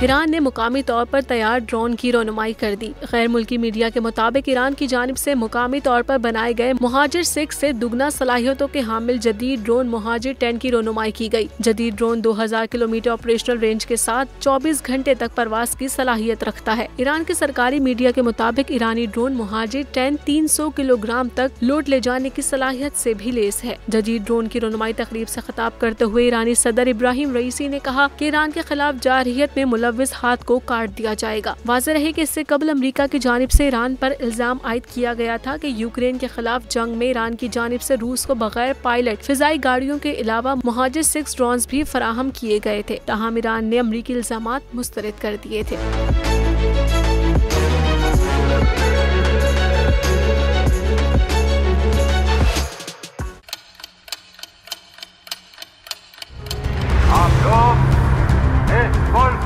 Iran ने मुकामी तौर पर तैयार ड्रोन की रौनुमाई कर दी। गैर मुल्की मीडिया के मुताबिक ईरान की जानिब से मुकामी तौर पर बनाए गए मुहाजिर 6 से दुगना सलाहियतों के हामिल जदीद ड्रोन मुहाजिर 10 की रौनुमाई की गई। जदीद ड्रोन 2000 किलोमीटर ऑपरेशनल रेंज के साथ 24 घंटे तक परवाज की सलाहियत रखता है। ईरान के सरकारी मीडिया के मुताबिक ईरानी ड्रोन मुहाजिर 10 300 किलोग्राम तक लोड ले जाने की सलाहियत से भी लेस है। जदीद ड्रोन की रौनुमाई तकरीब से खिताब करते हुए ईरानी सदर इब्राहिम रईसी ने कहा कि ईरान के खिलाफ जारहियत में मुलव्विस हाथ को काट दिया जाएगा। वाज़ेह रहे कि इससे कबल अमेरिका की जानिब से ईरान पर इल्जाम आयद किया गया था कि यूक्रेन के खिलाफ जंग में ईरान की जानिब से रूस को बगैर पायलट फिजाई गाड़ियों के अलावा मुहाजिर 6 ड्रोन्स भी फराहम किए गए थे। ताहम ईरान ने अमरीकी इल्जामात मुस्तरद कर दिए थे।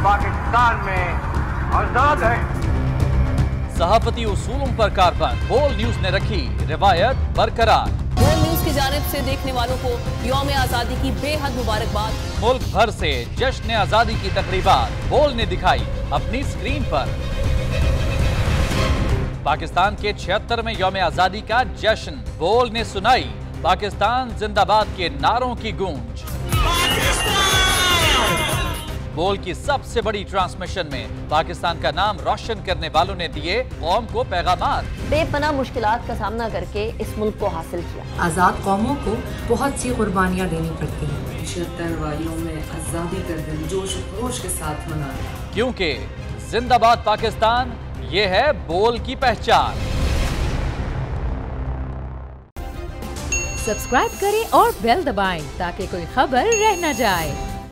पाकिस्तान में आजाद है। सहाफती उसूलों पर कारबंद बोल न्यूज ने रखी रिवायत बरकरार। बोल न्यूज की जानिब से देखने वालों को यौम आजादी की बेहद मुबारकबाद। मुल्क भर से जश्न आजादी की तकरीबात बोल ने दिखाई अपनी स्क्रीन पर। पाकिस्तान के 76वें यौम आजादी का जश्न बोल ने सुनाई पाकिस्तान जिंदाबाद के नारों की गूंज। बोल की सबसे बड़ी ट्रांसमिशन में पाकिस्तान का नाम रोशन करने वालों ने दिए कौम को पैगामात। बेपनाह मुश्किलात का सामना करके इस मुल्क को हासिल किया। आजाद कौमों को बहुत सी कुर्बानियां देनी पड़ती हैं। 76 वालियों में आजादी का दिन जोश खरोश के साथ मनाया, क्योंकि जिंदाबाद पाकिस्तान ये है बोल की पहचान। सब्सक्राइब करें और बेल दबाएं ताकि कोई खबर रह न जाए।